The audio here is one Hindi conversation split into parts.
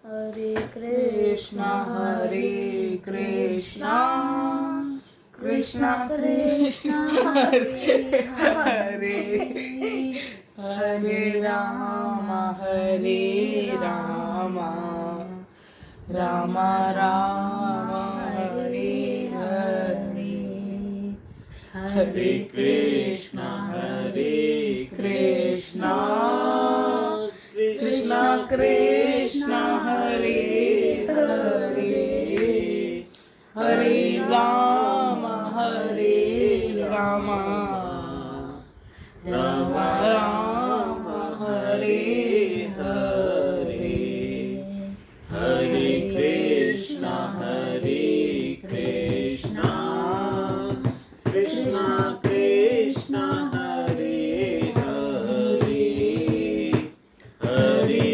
हरे कृष्णा कृष्णा कृष्णा हरे हरे, हरे राम राम राम हरे हरे, हरे कृष्णा कृष्णा कृष्णा हरे हरे, हरे राम राम राम हरे हरे, हरे कृष्णा कृष्णा कृष्णा हरे हरे, हरे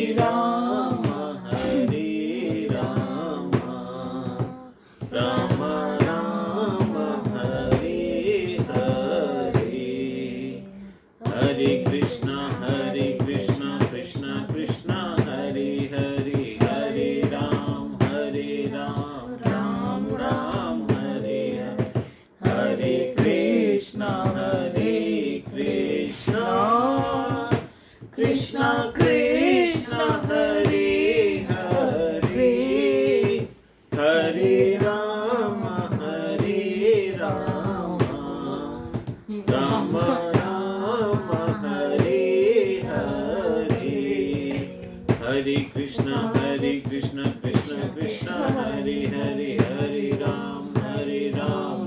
राम राम राम हरे हरे, हरे कृष्णा कृष्णा कृष्णा हरे हरे, हरे राम राम राम हरे हरे, हरे कृष्णा कृष्णा कृष्णा हरे हरे, हरे राम राम राम हरे हरे, हरे कृष्णा कृष्णा कृष्णा हरे हरे, हरे राम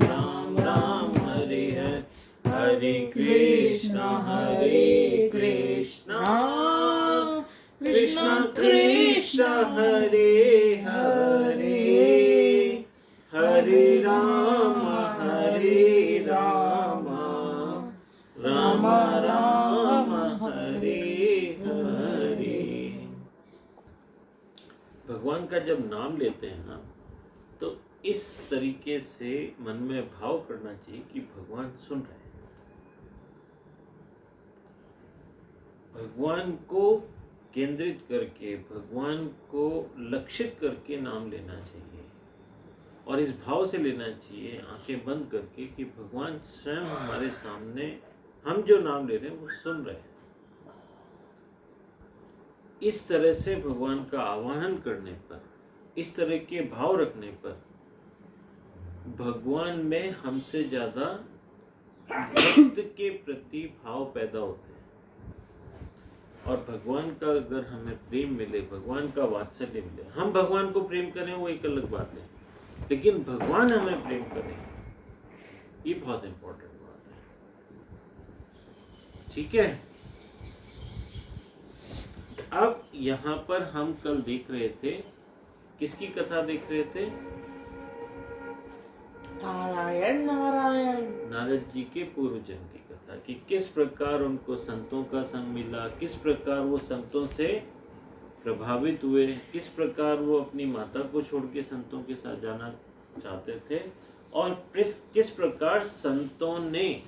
राम राम हरे हरे, हरे कृष्णा कृष्णा कृष्णा हरे हरे, हरे राम राम राम हरे हरे। भगवान का जब नाम लेते हैं ना, तो इस तरीके से मन में भाव करना चाहिए कि भगवान सुन रहे हैं। भगवान को केंद्रित करके, भगवान को लक्षित करके नाम लेना चाहिए, और इस भाव से लेना चाहिए, आंखें बंद करके, कि भगवान स्वयं हमारे सामने हम जो नाम ले रहे हैं वो सुन रहे हैं। इस तरह से भगवान का आवाहन करने पर, इस तरह के भाव रखने पर भगवान में हमसे ज्यादा भक्त के प्रति भाव पैदा होते हैं। और भगवान का अगर हमें प्रेम मिले, भगवान का वात्सल्य मिले, हम भगवान को प्रेम करें वो एक अलग बात है, लेकिन भगवान हमें प्रेम करें ये बहुत इंपॉर्टेंट बात है। ठीक है, अब यहाँ पर हम कल देख रहे थे, किसकी कथा देख रहे थे? नारद जी के पूर्व जन्म की कथा, कि किस प्रकार उनको संतों का संग मिला, किस प्रकार वो संतों से प्रभावित हुए, किस प्रकार वो अपनी माता को छोड़ के संतों के साथ जाना चाहते थे, और किस प्रकार संतों ने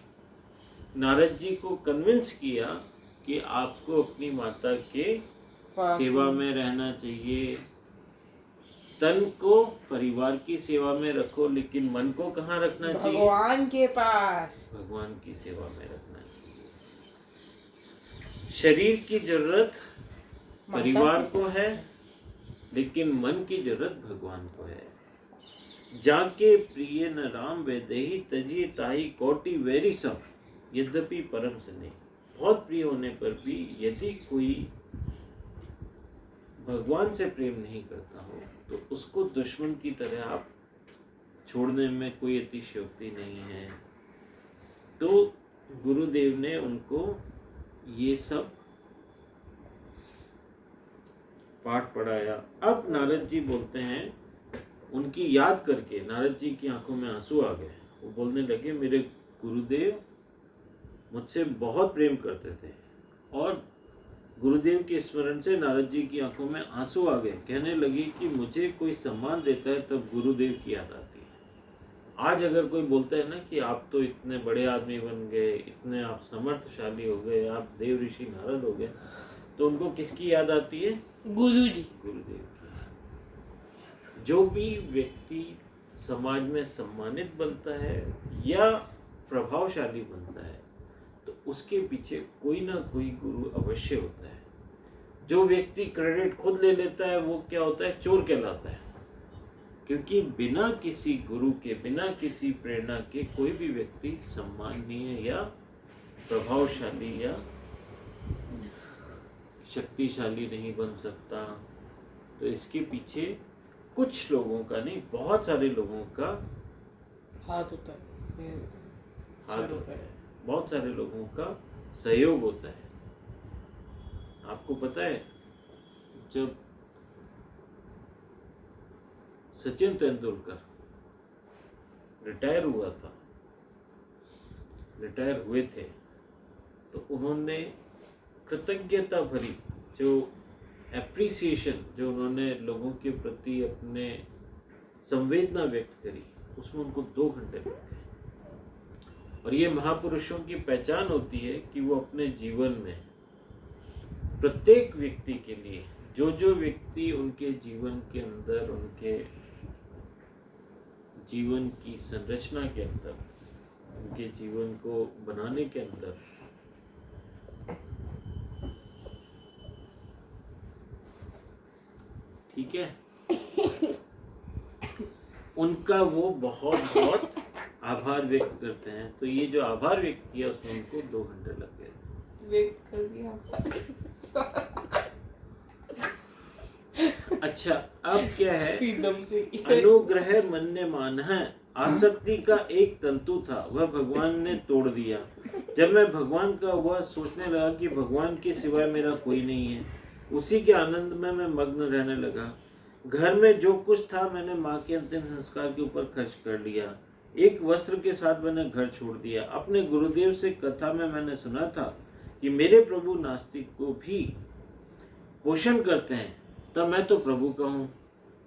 नारद जी को कन्विंस किया कि आपको अपनी माता के सेवा में रहना चाहिए, तन को परिवार की सेवा में रखो, लेकिन मन को कहाँ रखना चाहिए? भगवान के पास, भगवान की सेवा में रखना चाहिए। शरीर की जरूरत परिवार को है, लेकिन मन की जरूरत भगवान को है। जाके प्रिय न राम वेदेहि तजिए ताहि कोटि वेरी सम, यद्यपि परम स्नेह। बहुत प्रिय होने पर भी यदि कोई भगवान से प्रेम नहीं करता हो तो उसको दुश्मन की तरह आप छोड़ने में कोई अतिशयोक्ति नहीं है। तो गुरुदेव ने उनको ये सब पाठ पढ़ाया। अब नारद जी बोलते हैं, उनकी याद करके नारद जी की आंखों में आंसू आ गए। वो बोलने लगे, मेरे गुरुदेव मुझसे बहुत प्रेम करते थे, और गुरुदेव के स्मरण से नारद जी की आंखों में आंसू आ गए। कहने लगे कि मुझे कोई सम्मान देता है तब गुरुदेव की याद आती है। आज अगर कोई बोलता है ना कि आप तो इतने बड़े आदमी बन गए, इतने आप समर्थशाली हो गए, आप देव ऋषि नारद हो गए, तो उनको किसकी याद आती है? गुरुदेव की। जो भी व्यक्ति समाज में सम्मानित बनता है या प्रभावशाली बनता है तो उसके पीछे कोई ना कोई गुरु अवश्य होता है। जो व्यक्ति क्रेडिट खुद ले लेता है वो क्या होता है, चोर कहलाता है। क्योंकि बिना किसी गुरु के, बिना किसी प्रेरणा के कोई भी व्यक्ति सम्माननीय या प्रभावशाली या शक्तिशाली नहीं बन सकता। तो इसके पीछे कुछ लोगों का नहीं, बहुत सारे लोगों का हाथ होता है, हाथ होता है, बहुत सारे लोगों का सहयोग होता है। आपको पता है जब सचिन तेंदुलकर रिटायर हुआ था, रिटायर हुए थे, तो उन्होंने कृतज्ञता भरी जो एप्रिसिएशन जो उन्होंने लोगों के प्रति अपने संवेदना व्यक्त करी, उसमें उनको 2 घंटे लग गए। और ये महापुरुषों की पहचान होती है कि वो अपने जीवन में प्रत्येक व्यक्ति के लिए जो व्यक्ति उनके जीवन के अंदर, उनके जीवन की संरचना के अंदर, उनके जीवन को बनाने के अंदर ठीक है, उनका वो बहुत बहुत आभार व्यक्त करते हैं। तो ये जो आभार व्यक्त किया उसमें उनको 2 घंटे लग गए। व्यक्त कर दिया। अच्छा, अब क्या है, फ्रीडम से अनुग्रह मन्यमान है, आसक्ति का एक तंतु था, वह भगवान ने तोड़ दिया। जब मैं भगवान का हुआ सोचने लगा कि भगवान के सिवाय मेरा कोई नहीं है, उसी के आनंद में मैं मग्न रहने लगा। घर में जो कुछ था मैंने माँ के अंतिम संस्कार के ऊपर खर्च कर लिया। एक वस्त्र के साथ मैंने घर छोड़ दिया। अपने गुरुदेव से कथा में मैंने सुना था कि मेरे प्रभु नास्तिक को भी पोषण करते हैं, तब मैं तो प्रभु का हूँ।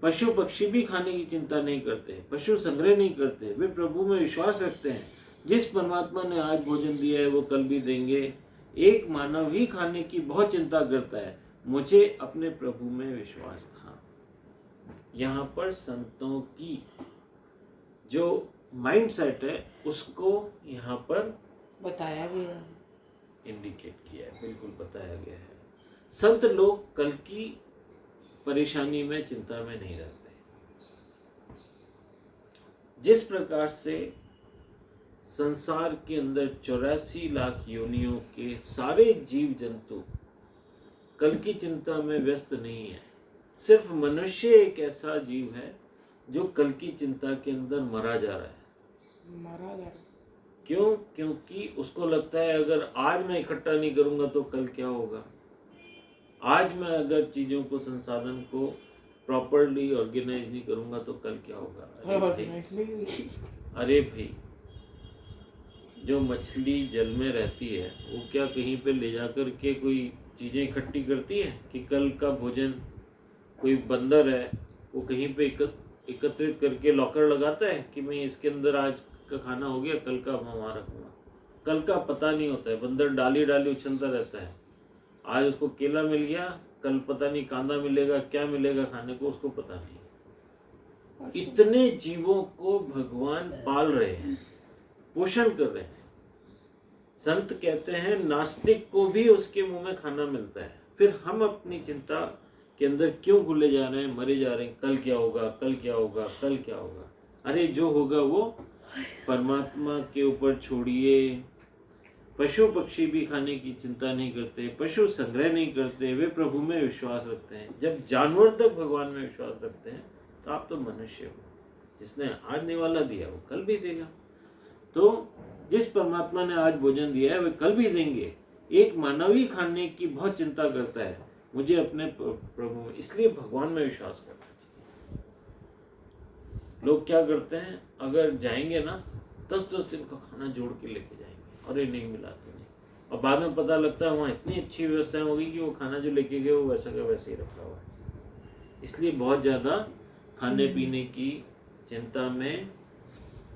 पशु पक्षी भी खाने की चिंता नहीं करते, पशु संग्रह नहीं करते, वे प्रभु में विश्वास रखते हैं। जिस परमात्मा ने आज भोजन दिया है वो कल भी देंगे। एक मानव ही खाने की बहुत चिंता करता है, मुझे अपने प्रभु में विश्वास था। यहाँ पर संतों की जो माइंड सेट है उसको यहाँ पर बताया गया है, इंडिकेट किया है, बिल्कुल बताया गया है। संत लोग कल की परेशानी में, चिंता में नहीं रहते। जिस प्रकार से संसार के अंदर 84 लाख योनियों के सारे जीव जंतु कल की चिंता में व्यस्त नहीं है, सिर्फ मनुष्य एक ऐसा जीव है जो कल की चिंता के अंदर मरा जा रहा है। मारा जा रहा है। क्यों? क्योंकि उसको लगता है अगर आज मैं इकट्ठा नहीं करूंगा तो कल क्या होगा। आज मैं अगर चीजों को, संसाधन को प्रॉपरली ऑर्गेनाइज नहीं करूंगा तो कल क्या होगा। अरे भाई, जो मछली जल में रहती है वो क्या कहीं पे ले जाकर के कोई चीजें इकट्ठी करती है कि कल का भोजन, कोई बंदर है वो कहीं पे एकत्रित करके लॉकर लगाता है कि मैं इसके अंदर आज का खाना हो गया, कल का वहाँ रखूंगा। कल का पता नहीं होता है, बंदर डाली डाली उछलता रहता है। आज उसको केला मिल गया, कल पता नहीं कांदा मिलेगा, क्या मिलेगा खाने को उसको पता नहीं। इतने जीवों को भगवान पाल रहे हैं, पोषण कर रहे हैं। संत कहते हैं नास्तिक को भी उसके मुंह में खाना मिलता है। फिर हम अपनी चिंता के अंदर क्यों घुले जा रहे हैं, मरे जा रहे हैं, कल क्या होगा, कल क्या होगा, कल क्या होगा। अरे जो होगा वो परमात्मा के ऊपर छोड़िए। पशु पक्षी भी खाने की चिंता नहीं करते, पशु संग्रह नहीं करते, वे प्रभु में विश्वास रखते हैं। जब जानवर तक भगवान में विश्वास रखते हैं तो आप तो मनुष्य हो। जिसने आज निवाला दिया वो कल भी देगा। तो जिस परमात्मा ने आज भोजन दिया है वे कल भी देंगे। एक मानव ही खाने की बहुत चिंता करता है, मुझे अपने प्रभु, इसलिए भगवान में विश्वास करना चाहिए। लोग क्या करते हैं, अगर जाएंगे ना 10-10 दिन का खाना जोड़ के लेके जाएंगे, अरे नहीं मिला तो नहीं, और बाद में पता लगता है वहाँ इतनी अच्छी व्यवस्थाएं हो गई कि वो खाना जो लेके गए वो वैसा का वैसे ही रखा हुआ है। इसलिए बहुत ज़्यादा खाने पीने की चिंता में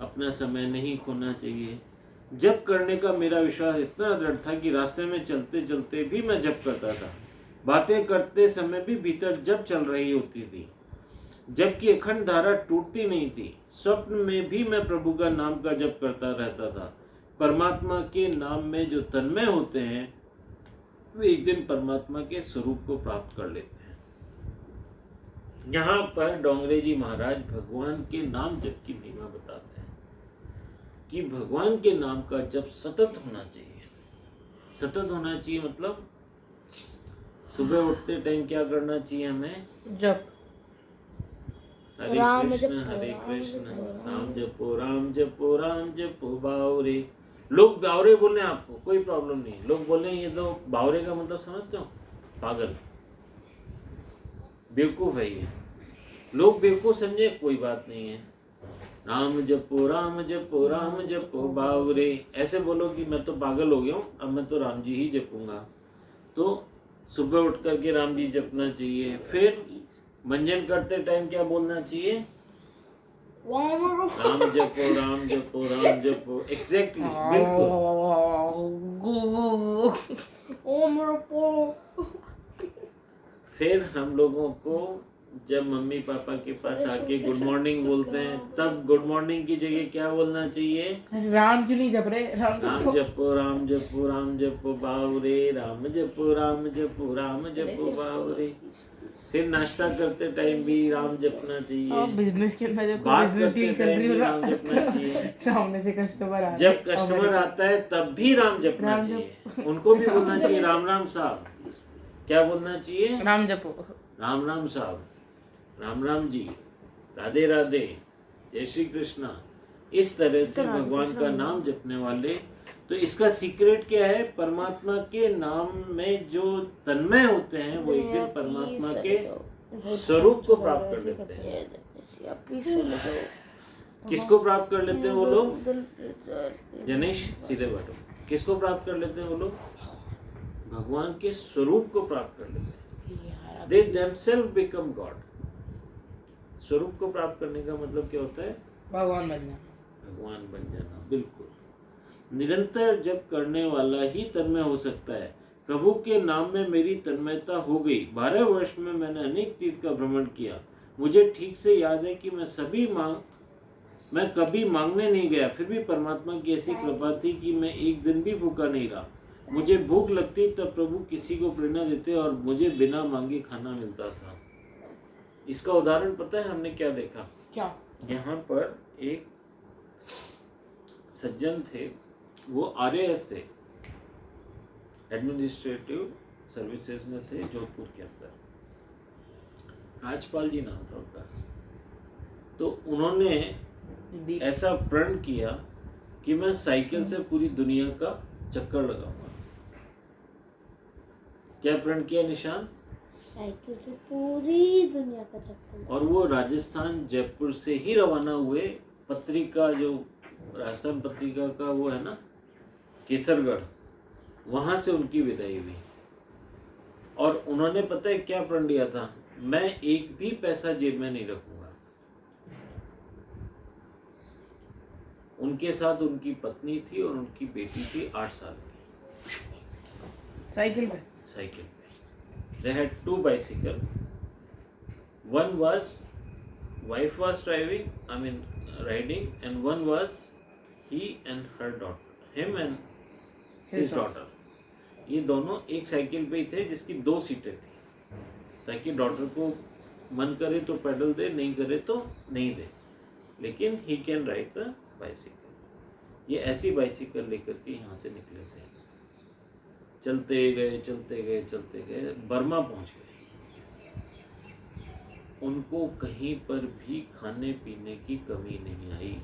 अपना समय नहीं खोना चाहिए। जप करने का मेरा विश्वास इतना दृढ़ था कि रास्ते में चलते चलते भी मैं जप करता था। बातें करते समय भी भीतर जप चल रही होती थी। जबकि अखंड धारा टूटती नहीं थी। स्वप्न में भी मैं प्रभु का नाम का जप करता रहता था। परमात्मा के नाम में जो तन्मय होते हैं वे एक दिन परमात्मा के स्वरूप को प्राप्त कर लेते हैं। यहाँ पर डोंगरे जी महाराज भगवान के नाम जप की महिमा बताते हैं कि भगवान के नाम का जप सतत होना चाहिए। सतत होना चाहिए मतलब सुबह उठते टाइम क्या करना चाहिए हमें? जप। हरे कृष्ण राम जपो राम जपो राम जपो बावरे। लोग बावरे बोले आपको कोई प्रॉब्लम नहीं। लोग बोले ये तो बावरे का मतलब समझते हो? पागल, बेवकूफ है ये। लोग बेवकूफ समझे कोई बात नहीं है। राम जपो राम जपो राम जपो बावरे। ऐसे बोलो कि मैं तो पागल हो गया हूँ, अब मैं तो राम जी ही जपूंगा। तो सुबह उठ करके राम जी जपना चाहिए। फिर मंजन करते टाइम क्या बोलना चाहिए? राम जपो राम जपो राम जपो। एग्जैक्टली, बिल्कुल। फिर हम लोगों को जब मम्मी पापा के पास आके गुड मॉर्निंग बोलते हैं तब गुड मॉर्निंग की जगह क्या बोलना चाहिए? राम क्यों नहीं जप रहे? राम जपो राम जपो राम जपो बावरे। राम जपो राम जपो राम जपो बावरे। फिर नाश्ता करते टाइम भी राम जपना चाहिए। बिजनेस के अंदर जब बात करते टाइम भी राम जपना चाहिए। सामने से कस्टमर आ जब कस्टमर आता है तब भी राम जपना चाहिए। उनको भी बोलना चाहिए राम राम साहब। क्या बोलना चाहिए? राम जपो। राम राम साहब, राम राम जी, राधे राधे, जय श्री कृष्णा। इस तरह से भगवान का नाम जपने वाले। तो इसका सीक्रेट क्या है? परमात्मा के नाम में जो तन्मय होते हैं वो एक दिन परमात्मा के स्वरूप को प्राप्त कर लेते हैं। किसको प्राप्त कर लेते हैं वो लोग? जनेश सीधे बैठो। किसको प्राप्त कर लेते हैं वो लोग? भगवान के स्वरूप को प्राप्त कर लेते हैं। They themselves become God। स्वरूप को प्राप्त करने का मतलब क्या होता है? भगवान बन जाना। भगवान बन जाना, बिल्कुल। निरंतर जप करने वाला ही तन्मय हो सकता है। प्रभु के नाम में मेरी तन्मयता हो गई। 12 वर्ष में मैंने अनेक तीर्थ का भ्रमण किया। मुझे ठीक से याद है कि मैं कभी मांगने नहीं गया, फिर भी परमात्मा की ऐसी कृपा थी कि मैं एक दिन भी भूखा नहीं रहा। मुझे भूख लगती तब प्रभु किसी को प्रेरणा देते और मुझे बिना मांगे खाना मिलता था। इसका उदाहरण पता है हमने क्या देखा? क्या? यहाँ पर एक सज्जन थे, वो RAS थे, एडमिनिस्ट्रेटिव सर्विसेज में थे, जोधपुर के अंदर। राजपाल जी नाम था उनका। तो उन्होंने ऐसा प्रण किया कि मैं साइकिल से पूरी दुनिया का चक्कर लगाऊंगा। क्या प्रण किया निशान? साइकिल से पूरी दुनिया का चक्कर। और वो राजस्थान जयपुर से ही रवाना हुए। पत्रिका जो राजस्थान पत्रिका का वो है ना, केसरगढ़, वहां से उनकी विदाई हुई। और उन्होंने पता है क्या प्रण लिया था? मैं एक भी पैसा जेब में नहीं रखूंगा। उनके साथ उनकी पत्नी थी और उनकी बेटी थी 8 साल की। साइकिल पे They had 2 bicycles. One was wife was riding, and one was he and her daughter, him and his daughter. ये दोनों एक साइकिल पे ही थे जिसकी 2 सीटें थी, ताकि डॉटर को मन करे तो पैडल दे, नहीं करे तो नहीं दे, लेकिन he can ride the bicycle। ये ऐसी बाइसिकल लेकर के यहाँ से निकले थे। चलते गए बर्मा पहुंच गए। उनको कहीं पर भी खाने पीने की कमी नहीं आई।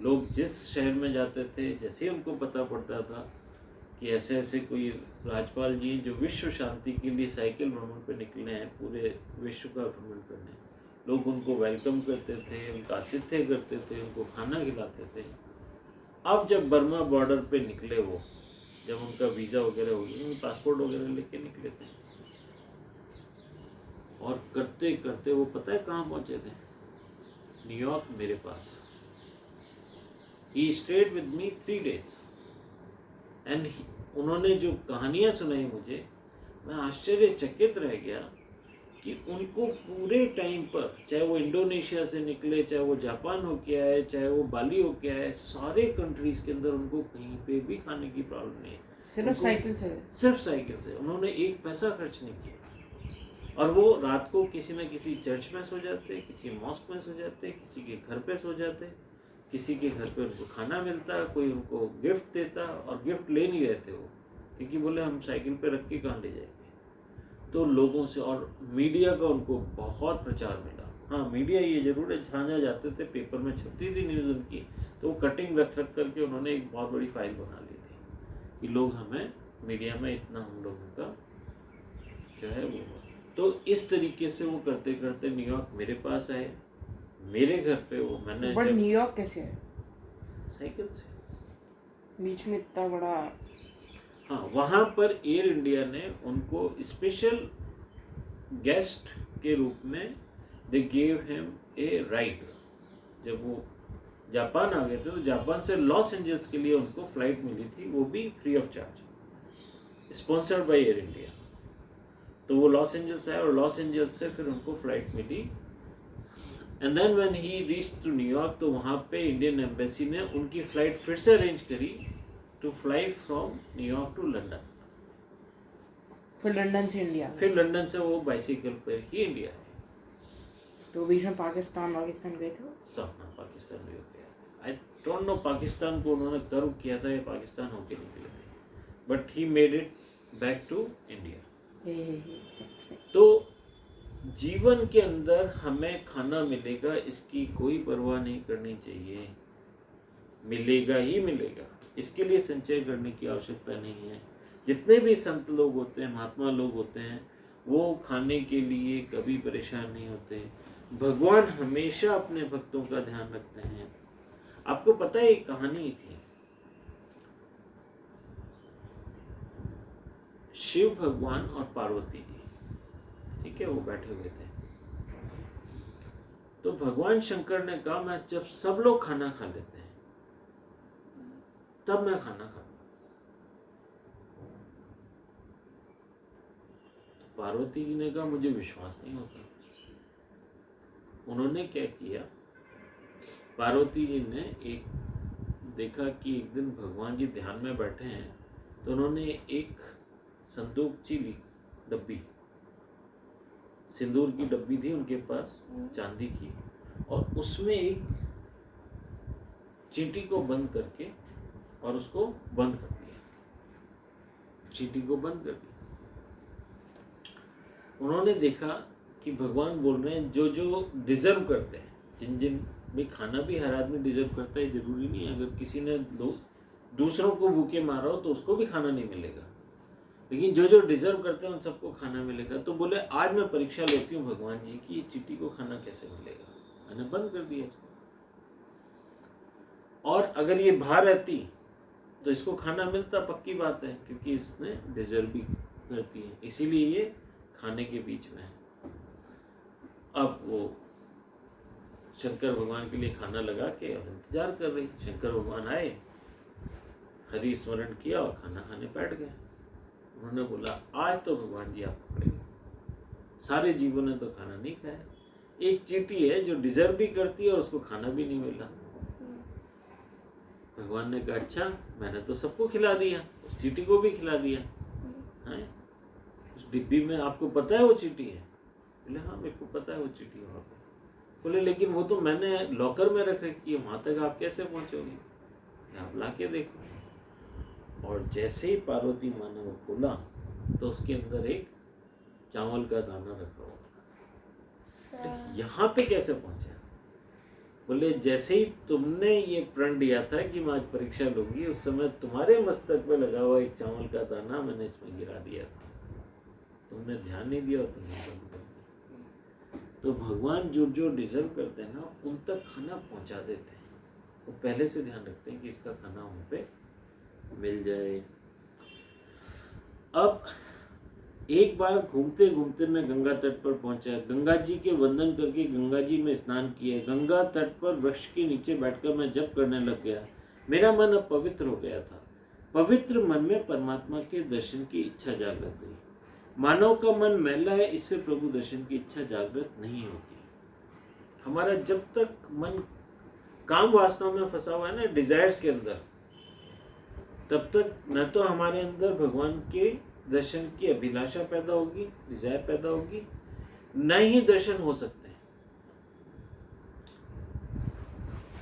लोग जिस शहर में जाते थे, जैसे ही उनको पता पड़ता था कि ऐसे ऐसे कोई राजपाल जी जो विश्व शांति के लिए साइकिल भ्रमण पर निकले हैं, पूरे विश्व का भ्रमण करने, लोग उनको वेलकम करते थे, उनका आतिथ्य करते थे, उनको खाना खिलाते थे। अब जब बर्मा बॉर्डर पे निकले, वो जब उनका वीज़ा वगैरह हो गया, पासपोर्ट वगैरह लेके निकले थे, और करते करते वो पता है कहाँ पहुँचे थे? न्यूयॉर्क मेरे पास। He stayed with me 3 days and उन्होंने जो कहानियाँ सुनाई मुझे, मैं आश्चर्यचकित रह गया कि उनको पूरे टाइम पर, चाहे वो इंडोनेशिया से निकले, चाहे वो जापान होके आए, चाहे वो बाली होके आए, सारे कंट्रीज के अंदर उनको कहीं पे भी खाने की प्रॉब्लम नहीं है। सिर्फ उनको साइकिल से। सिर्फ साइकिल से उन्होंने एक पैसा खर्च नहीं किया। और वो रात को किसी न किसी चर्च में सो जाते, किसी मॉस्क में सो जाते, किसी के घर पे सो जाते, किसी के घर पे उनको खाना मिलता, कोई उनको गिफ्ट देता, और गिफ्ट ले नहीं रहते वो, क्योंकि बोले हम साइकिल पे रख के कहाँ ले जाएंगे। तो लोगों से, और मीडिया का उनको बहुत प्रचार मिला। हाँ, मीडिया ये जरूर है, जहाँ जहाँ जाते थे पेपर में छपती थी न्यूज़ उनकी, तो वो कटिंग रख रख करके उन्होंने एक बहुत बड़ी फाइल बना ली थी कि लोग हमें मीडिया में इतना, हम लोगों का जो है वो। तो इस तरीके से वो करते करते न्यूयॉर्क मेरे पास आए, मेरे घर पे वो मैंने बट न्यूयॉर्क कैसे है? साइकिल से बीच में इतना बड़ा। हाँ, वहाँ पर एयर इंडिया ने उनको स्पेशल गेस्ट के रूप में they gave him a ride. जब वो जापान आ गए थे तो जापान से लॉस एंजल्स के लिए उनको फ्लाइट मिली थी, वो भी free of charge, sponsored by air India. तो वो लॉस एंजल्स आए और लॉस एंजल्स से फिर उनको फ्लाइट मिली। And then when he reached to New York, तो वहाँ पे इंडियन एम्बेसी ने उनकी फ्लाइट फिर से अरेंज करी to fly from New York to London. फिर लंदन से इंडिया। फिर लंदन से वो बाइसिकल पर ही इंडिया आए। तो बीच में पाकिस्तान गए थे वो? सब ना पाकिस्तान भी हो गया। आई डोंट नो पाकिस्तान को उन्होंने कर्व किया था या पाकिस्तान होके निकले थे, but he made it back to India. तो जीवन के अंदर हमें खाना मिलेगा, इसकी कोई परवाह नहीं करनी चाहिए, मिलेगा ही मिलेगा, इसके लिए संचय करने की आवश्यकता नहीं है। जितने भी संत लोग होते हैं, महात्मा लोग होते हैं, वो खाने के लिए कभी परेशान नहीं होते। भगवान हमेशा अपने भक्तों का ध्यान रखते हैं। आपको पता है एक कहानी थी, शिव भगवान और पार्वती जी, ठीक है, वो बैठे हुए थे। तो भगवान शंकर ने कहा, मैं जब सब लोग खाना खा लेते हैं तब मैं खाना खाऊंगा। तो पार्वती जी ने कहा, मुझे विश्वास नहीं होता। उन्होंने क्या किया, पार्वती जी ने एक देखा कि एक दिन भगवान जी ध्यान में बैठे हैं, तो उन्होंने एक संदूकची ली, डब्बी, सिंदूर की डब्बी थी उनके पास, चांदी की, और उसमें एक चींटी को बंद करके और उसको बंद कर दिया, चींटी को बंद कर दिया। उन्होंने देखा कि भगवान बोल रहे हैं, जो जो डिजर्व करते हैं, जिन जिन भी, खाना भी हर आदमी डिजर्व करता है, जरूरी नहीं है। अगर किसी ने दूसरों को भूखे मारा हो तो उसको भी खाना नहीं मिलेगा, लेकिन जो जो डिजर्व करते हैं उन सबको खाना मिलेगा। तो बोले, आज मैं परीक्षा लेती हूँ भगवान जी की, ये चींटी को खाना कैसे मिलेगा। मैंने बंद कर दिया इसको, और अगर ये बाहर रहती तो इसको खाना मिलता, पक्की बात है, क्योंकि इसने डिजर्व भी करती है, इसीलिए ये खाने के बीच में है। अब वो शंकर भगवान के लिए खाना लगा के और इंतजार कर रही। शंकर भगवान आए, हरि स्मरण किया और खाना खाने बैठ गए। उन्होंने बोला, आज तो भगवान जी आप पकड़े, सारे जीवों ने तो खाना नहीं खाया, एक चींटी है जो डिजर्व भी करती है और उसको खाना भी नहीं मिला। भगवान ने कहा, अच्छा, मैंने तो सबको खिला दिया, उस चींटी को भी खिला दिया है। उस डिब्बी में आपको पता है वो चींटी है? बोले, हाँ मेरे को पता है वो चींटी वहाँ पे। बोले, लेकिन वो तो मैंने लॉकर में रख रखी है, वहाँ तक आप कैसे पहुँचोगे? आप ला के देखो। और जैसे ही पार्वती माँ ने वो खोला तो उसके अंदर एक चावल का दाना रखा हुआ। यहाँ पे कैसे पहुँचे? बोले, जैसे ही तुमने ये प्रण लिया था कि मैं आज परीक्षा लूंगी, उस समय तुम्हारे मस्तक पे लगा हुआ एक चावल का दाना मैंने इसमें गिरा दिया था, तुमने ध्यान नहीं दिया और तुमने बंद कर दिया। तो भगवान जो जो डिजर्व करते हैं ना, उन तक खाना पहुंचा देते हैं। वो पहले से ध्यान रखते हैं कि इसका खाना उन पे मिल जाए। अब एक बार घूमते घूमते मैं गंगा तट पर पहुंचा। गंगा जी के वंदन करके गंगा जी में स्नान किया। गंगा तट पर वृक्ष के नीचे बैठकर मैं जप करने लग गया। मेरा मन अब पवित्र हो गया था। पवित्र मन में परमात्मा के दर्शन की इच्छा जागृत हुई। मानव का मन मैला है, इससे प्रभु दर्शन की इच्छा जागृत नहीं होती। हमारा जब तक मन काम वासना में फंसा हुआ है ना, डिजायर्स के अंदर, तब तक न तो हमारे अंदर भगवान के दर्शन की अभिलाषा पैदा होगी, डिजायर पैदा होगी, न ही दर्शन हो सकते हैं।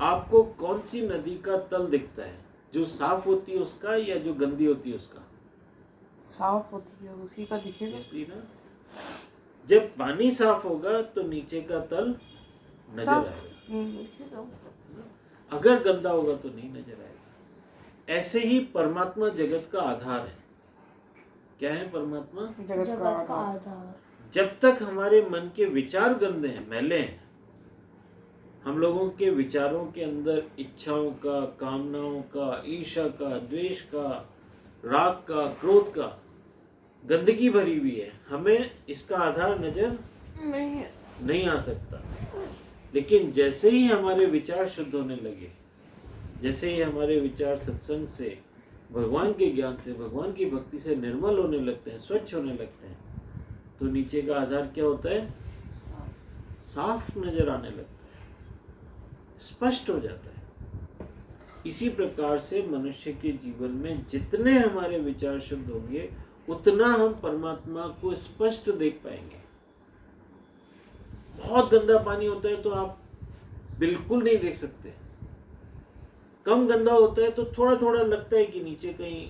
आपको कौन सी नदी का तल दिखता है, जो साफ होती है उसका या जो गंदी होती है उसका? साफ होती है, उसी का दिखेगा। इसलिए ना, जब पानी साफ होगा तो नीचे का तल नजर साफ। आएगा, अगर गंदा होगा तो नहीं नजर आएगा। ऐसे ही परमात्मा जगत का आधार है। क्या है परमात्मा? जगत का का आधार। जब तक हमारे मन के विचार गंदे हैं, मैले हैं, हम लोगों के विचारों के अंदर इच्छाओं का, कामनाओं का, ईर्ष्या का, द्वेष का, राग का, क्रोध का गंदगी भरी हुई है, हमें इसका आधार नजर नहीं आ सकता। लेकिन जैसे ही हमारे विचार शुद्ध होने लगे, जैसे ही हमारे विचार सत्संग से, भगवान के ज्ञान से, भगवान की भक्ति से निर्मल होने लगते हैं, स्वच्छ होने लगते हैं, तो नीचे का आधार क्या होता है? साफ नजर आने लगता है, स्पष्ट हो जाता है। इसी प्रकार से मनुष्य के जीवन में जितने हमारे विचार शुद्ध होंगे, उतना हम परमात्मा को स्पष्ट देख पाएंगे। बहुत गंदा पानी होता है तो आप बिल्कुल नहीं देख सकते। कम गंदा होता है तो थोड़ा थोड़ा लगता है कि नीचे कहीं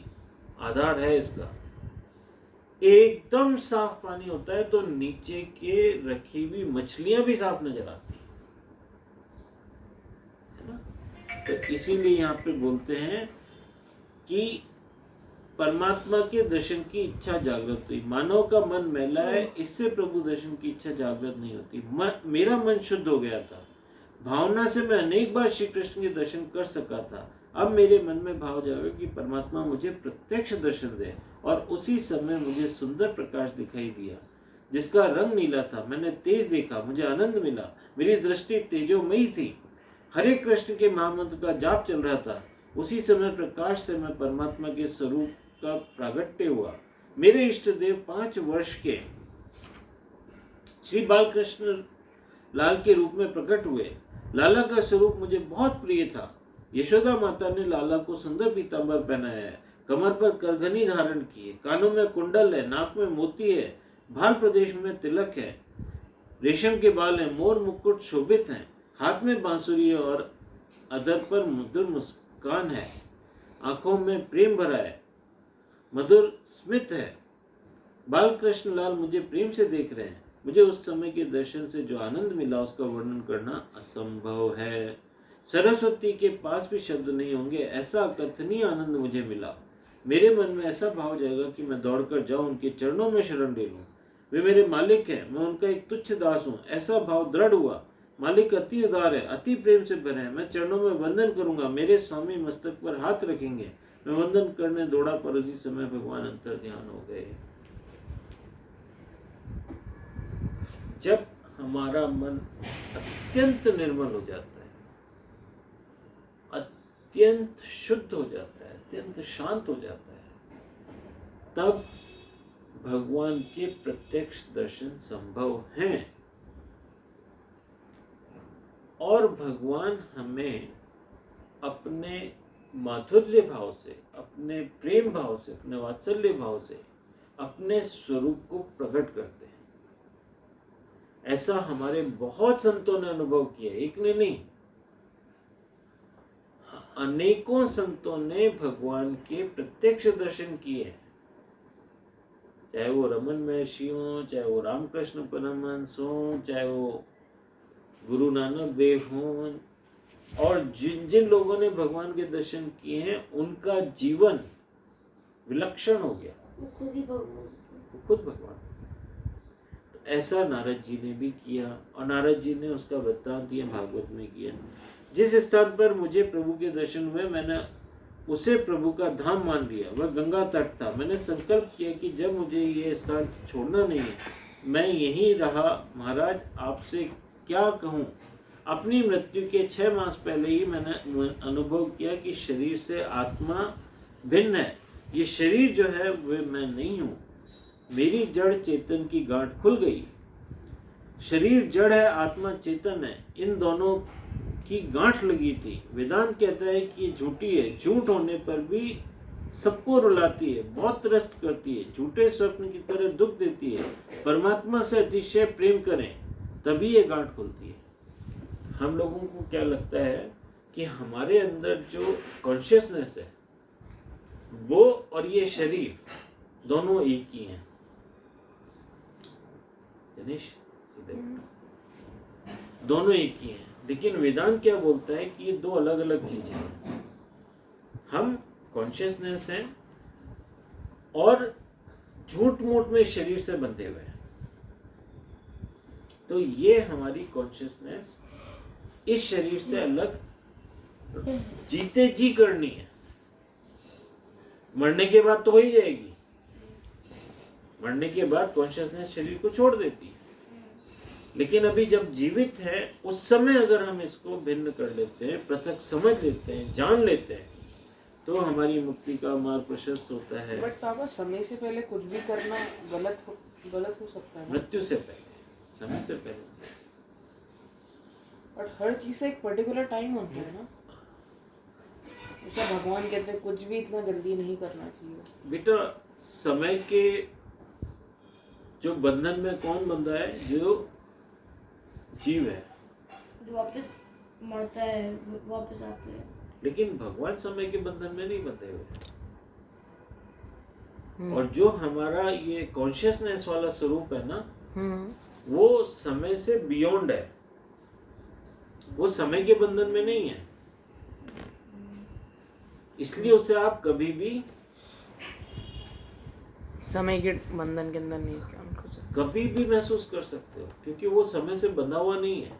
आधार है इसका। एकदम साफ पानी होता है तो नीचे के रखी हुई मछलियां भी साफ नजर आती है ना। तो इसीलिए यहाँ पे बोलते हैं कि परमात्मा के दर्शन की इच्छा जागृत हुई। मानव का मन मैला है, इससे प्रभु दर्शन की इच्छा जागृत नहीं होती। मेरा मन शुद्ध हो गया था, भावना से मैं अनेक बार श्री कृष्ण के दर्शन कर सका था। अब मेरे मन में भाव जागे कि परमात्मा मुझे प्रत्यक्ष दर्शन दे। और उसी समय मुझे सुंदर प्रकाश दिखाई दिया जिसका रंग नीला था। मैंने तेज देखा, मुझे आनंद मिला, मेरी दृष्टि तेजोमयी थी। हरे कृष्ण के महामंत्र का जाप चल रहा था। उसी समय प्रकाश से मैं परमात्मा के स्वरूप का प्रागट्य हुआ। मेरे इष्ट देव 5 वर्ष के श्री बालकृष्ण लाल के रूप में प्रकट हुए। लाला का स्वरूप मुझे बहुत प्रिय था। यशोदा माता ने लाला को सुंदर पीतांबर पहनाया है, कमर पर करघनी धारण की है, कानों में कुंडल है, नाक में मोती है, भाल प्रदेश में तिलक है, रेशम के बाल है, मोर मुकुट शोभित हैं, हाथ में बांसुरी है और अधर पर मधुर मुस्कान है, आंखों में प्रेम भरा है, मधुर स्मित है। बालकृष्ण लाल मुझे प्रेम से देख रहे हैं। मुझे उस समय के दर्शन से जो आनंद मिला उसका वर्णन करना असंभव है। सरस्वती के पास भी शब्द नहीं होंगे, ऐसा अकथनीय आनंद मुझे मिला। मेरे मन में ऐसा भाव जाएगा कि मैं दौड़कर जाऊं, उनके चरणों में शरण ले लूं। वे मेरे मालिक हैं, मैं उनका एक तुच्छ दास हूं, ऐसा भाव दृढ़ हुआ। मालिक अति उदार है, अति प्रेम से भरे हैं। मैं चरणों में वंदन करूंगा, मेरे स्वामी मस्तक पर हाथ रखेंगे। मैं वंदन करने दौड़ा, पर उसी समय भगवान अंतर ध्यान हो गए। जब हमारा मन अत्यंत निर्मल हो जाता है, अत्यंत शुद्ध हो जाता है, अत्यंत शांत हो जाता है, तब भगवान के प्रत्यक्ष दर्शन संभव हैं। और भगवान हमें अपने माधुर्य भाव से, अपने प्रेम भाव से, अपने वात्सल्य भाव से अपने स्वरूप को प्रकट करते हैं। ऐसा हमारे बहुत संतों ने अनुभव किया, एक ने नहीं, अनेकों संतों ने भगवान के प्रत्यक्ष दर्शन किए। चाहे वो रमन महर्षि हो, चाहे वो रामकृष्ण परमहंस हो, चाहे वो गुरु नानक देव हों, और जिन जिन लोगों ने भगवान के दर्शन किए हैं उनका जीवन विलक्षण हो गया। वो खुद भगवान। तो ऐसा नारद जी ने भी किया, और नारद जी ने उसका वृत्तांत दिया भागवत में किया। जिस स्थान पर मुझे प्रभु के दर्शन हुए, मैंने उसे प्रभु का धाम मान लिया। वह गंगा तट था। मैंने संकल्प किया कि जब मुझे ये स्थान छोड़ना नहीं है, मैं यहीं रहा। महाराज, आपसे क्या कहूँ, अपनी मृत्यु के 6 मास पहले ही मैंने अनुभव किया कि शरीर से आत्मा भिन्न है। ये शरीर जो है वह मैं नहीं हूँ। मेरी जड़ चेतन की गांठ खुल गई। शरीर जड़ है, आत्मा चेतन है, इन दोनों की गांठ लगी थी। वेदांत कहता है कि ये झूठी है, झूठ होने पर भी सबको रुलाती है, बहुत त्रस्त करती है, झूठे स्वप्न की तरह दुख देती है। परमात्मा से अतिशय प्रेम करें तभी ये गांठ खुलती है। हम लोगों को क्या लगता है कि हमारे अंदर जो कॉन्शियसनेस है वो और ये शरीर दोनों एक ही हैं। दिनेश सीधे दोनों एक ही हैं, लेकिन वेदांत क्या बोलता है कि ये दो अलग अलग चीजें हैं। हम कॉन्शियसनेस हैं और झूठ मूठ में शरीर से बंधे हुए हैं। तो ये हमारी कॉन्शियसनेस इस शरीर से अलग जीते जी करनी है। मरने के बाद तो हो ही जाएगी, मरने के बाद कॉन्शियसनेस शरीर को छोड़ देती है, लेकिन अभी जब जीवित है उस समय अगर हम इसको भिन्न कर लेते हैं, पृथक समझ लेते हैं, जान लेते हैं, तो हमारी मुक्ति का मार्ग प्रशस्त होता है। बट पापा समय से पहले कुछ भी करना गलत हो सकता है ना? मृत्यु से पहले, समय से पहले। बट हर चीज का एक पर्टिकुलर टाइम होता है ना। जैसा भगवान कहते हैं कुछ भी इतना जल्दी नहीं करना चाहिए। बेटा समय के जो बंधन में कौन बंधा है? जो जीव है, जो वापस मरता है वापस आते हैं। लेकिन भगवान समय के बंधन में नहीं बंधे हुए। और जो हमारा ये कॉन्शियसनेस वाला स्वरूप है ना, वो समय से बियॉन्ड है, वो समय के बंधन में नहीं है। इसलिए उसे आप कभी भी समय के बंधन के अंदर नहीं कर सकते, कभी भी महसूस कर सकते हो, क्योंकि वो समय से बंधा हुआ नहीं है।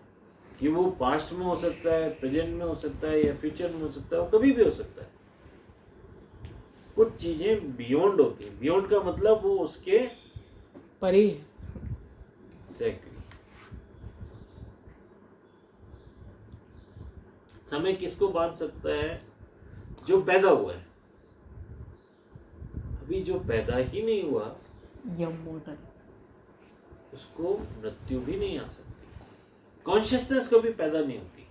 कि वो पास्ट में हो सकता है, प्रेजेंट में हो सकता है, या फ्यूचर में हो सकता है, वो कभी भी हो सकता है। कुछ चीजें बियॉन्ड होती है। बियॉन्ड का मतलब वो उसके परे। एग्जैक्टली। समय किसको बांध सकता है? जो पैदा हुआ है। अभी जो पैदा ही नहीं हुआ उसको मृत्यु भी नहीं आ सकती। कॉन्शियसनेस कभी पैदा नहीं होती।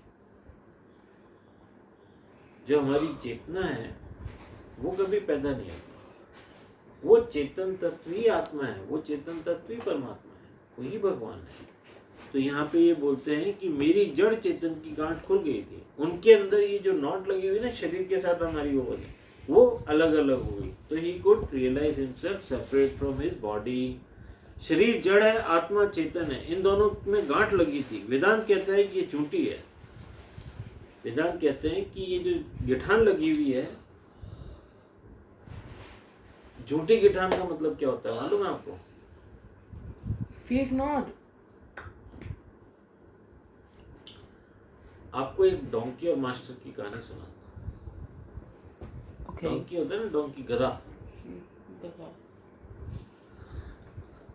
जो हमारी चेतना है वो कभी पैदा नहीं होती। वो चेतन तत्व ही आत्मा है, वो चेतन तत्व ही परमात्मा है, वही भगवान है। तो यहाँ पे ये बोलते हैं कि मेरी जड़ चेतन की गांठ खुल गई थी। उनके अंदर ये जो नॉट लगी हुई ना शरीर के साथ हमारी वो अलग अलग हो गई। तो he could realise himself separate from his body. शरीर जड़ है, आत्मा चेतन है, इन दोनों में गांठ लगी थी। वेदांत कहता है कि ये झूठी है। वेदांत कहते हैं कि ये जो गिठान लगी हुई है, झूठी गिठान का मतलब क्या होता है मालूम है आपको? Fake not. आपको एक डोंकी और मास्टर की कहानी सुनाता हूं। डोंकी होता है ना, डोंकी गधा।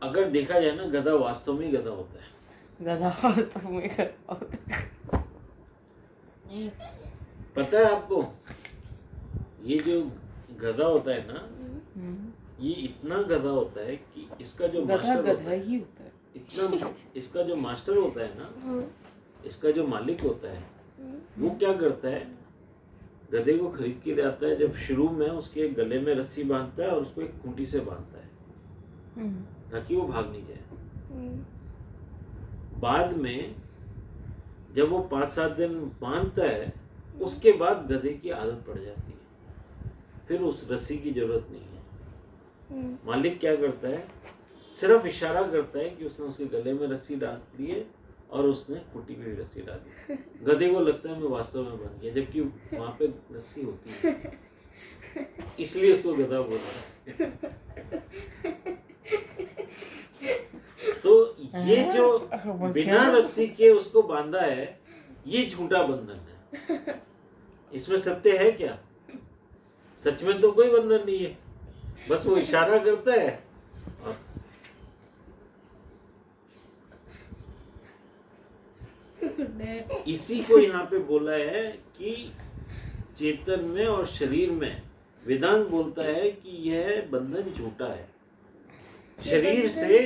अगर देखा जाए ना, गधा वास्तव में गधा होता है। गधा वास्तव में गधा होता है। पता है आपको? ये जो गधा होता है ना, ये इतना गधा होता है कि इसका जो मास्टर गधा ही होता है। इतना इसका जो मास्टर होता है ना, इसका जो मालिक होता है, वो क्या करता है? गधे को खरीद के लाता है। जब शुरू में उसके गले में रस्सी बांधता है और उसको एक खूंटी से बांधता है ताकि वो भाग नहीं जाए। बाद में जब वो 5-7 दिन बांधता है, उसके बाद गधे की आदत पड़ जाती है, फिर उस रस्सी की जरूरत नहीं है। मालिक क्या करता है? सिर्फ इशारा करता है कि उसने उसके गले में रस्सी डाल दी है और उसने खूंटी में भी रस्सी डाली। गधे को लगता है मैं वास्तव में बन गया, जबकि वहां पे रस्सी होती है, इसलिए उसको गधा बोला। तो ये जो बिना रस्सी के उसको बांधा है, ये झूठा बंधन है। इसमें सत्य है क्या? सच में तो कोई बंधन नहीं है, बस वो इशारा करता है। इसी को यहाँ पे बोला है कि चेतन में और शरीर में वेदांत बोलता है कि यह बंधन झूठा है। शरीर से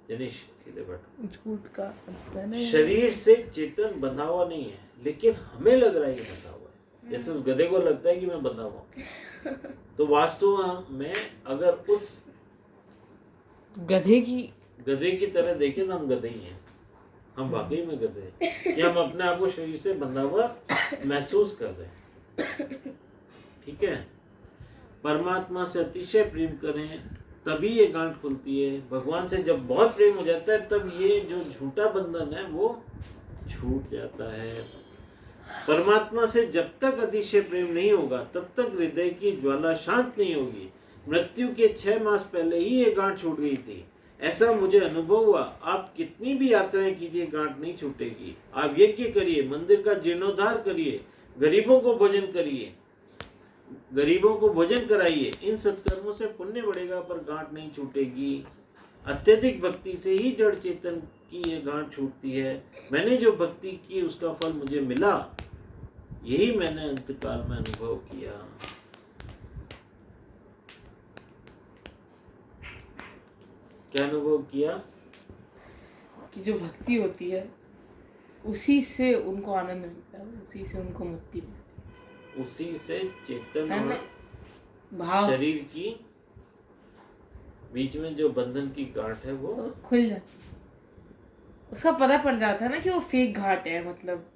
जनीश सीधे बैठो। झूठ का शरीर से चेतन बंधा हुआ नहीं है, लेकिन हमें लग रहा है कि बंधा हुआ है। जैसे उस गधे को लगता है कि मैं बंधा हुआ हूं, तो वास्तव में अगर उस गधे की तरह देखें तो हम गधे ही हैं। हम वाकई में गधे हैं कि हम अपने आप को शरीर से बंधा हुआ महसूस कर रहे हैं। ठीक है, परमात्मा से अतिशय प्रेम करें तभी ये गांठ खुलती है। भगवान से जब बहुत प्रेम हो जाता है तब ये जो झूठा बंधन है वो छूट जाता है। परमात्मा से जब तक अतिशय प्रेम नहीं होगा तब तक हृदय की ज्वाला शांत नहीं होगी। मृत्यु के 6 मास पहले ही ये गांठ छूट गई थी, ऐसा मुझे अनुभव हुआ। आप कितनी भी यात्राएं कीजिए, गांठ नहीं छूटेगी। आप यज्ञ करिए, मंदिर का जीर्णोद्धार करिए, गरीबों को भोजन करिए, गरीबों को भोजन कराइए, इन सत्कर्मों से पुण्य बढ़ेगा पर गांठ नहीं छूटेगी। अत्यधिक भक्ति से ही जड़ चेतन की ये गांठ छूटती है। मैंने जो भक्ति की उसका फल मुझे मिला, यही मैंने अंतकाल में अनुभव किया। क्या अनुभव किया? कि जो भक्ति होती है उसी से उनको आनंद मिलता है, उसी से उनको मुक्ति मिलती है, उसी से चेतन है ना? और भाव शरीर की बीच में जो बंधन की गांठ है वो खुल जाती है। उसका पता पड़ जाता है ना कि वो फेक घाट है, मतलब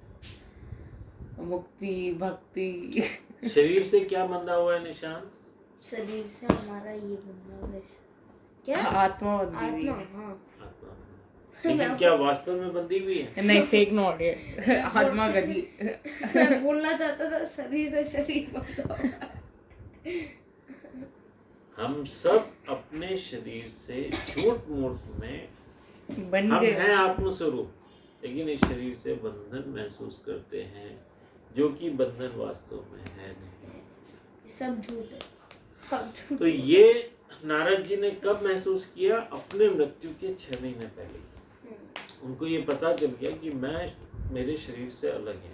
मुक्ति भक्ति। शरीर से क्या बंधा हुआ है निशान? शरीर से हमारा ये बंधा हुआ है। क्या? आत्मा बंधी हुई आत्मा, है। हाँ। आत्मा। लेकिन क्या वास्तव में बंधी हुई है? नहीं, फेक नॉट है। आत्मा गधी। मैं बोलना चाहता था शरीर से शरीर बंधा हुआ है। हम सब अपने शरीर से झूठ मूठ में बन हम गए। हैं आत्मस्वरूप, लेकिन इस शरीर से बंधन महसूस करते हैं, जो कि बंधन वास्तव में है नहीं। सब झूठ है, सब झूठ। तो ये नारद जी ने कब महसूस किया? अपने मृत्यु के 6 महीने पहले। उनको ये पता चल गया कि मैं मेरे शरीर से अलग है।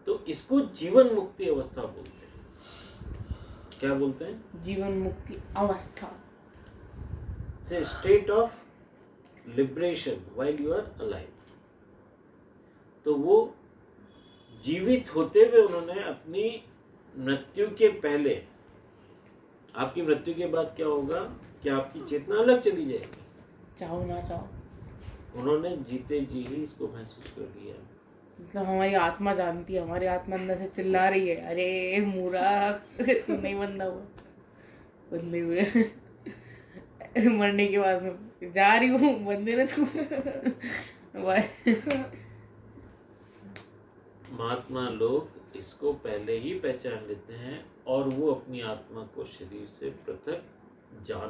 तो इसको जीवन मुक्ति अवस्था बोलते हैं। क्या बोलते हैं? जीवन मुक्ति अवस्था। से state of liberation while you are alive. तो वो जीवित होते हुए उन्होंने अपनी मृत्यु के पहले, आपकी मृत्यु के बाद क्या होगा कि आपकी चेतना अलग चली जाएगी, चाहो ना चाहो। उन्होंने जीते जी ही इसको महसूस कर लिया। मतलब हमारी आत्मा जानती है, हमारी आत्मा अंदर से चिल्ला रही है, अरे मूर्ख, तू नहीं बंधा हुआ, बंधे हुए। मरने के बाद में जा रही हूँ, बंदे ने तू। महात्मा लोग इसको पहले ही पहचान लेते हैं और वो अपनी आत्मा को शरीर से पृथक जान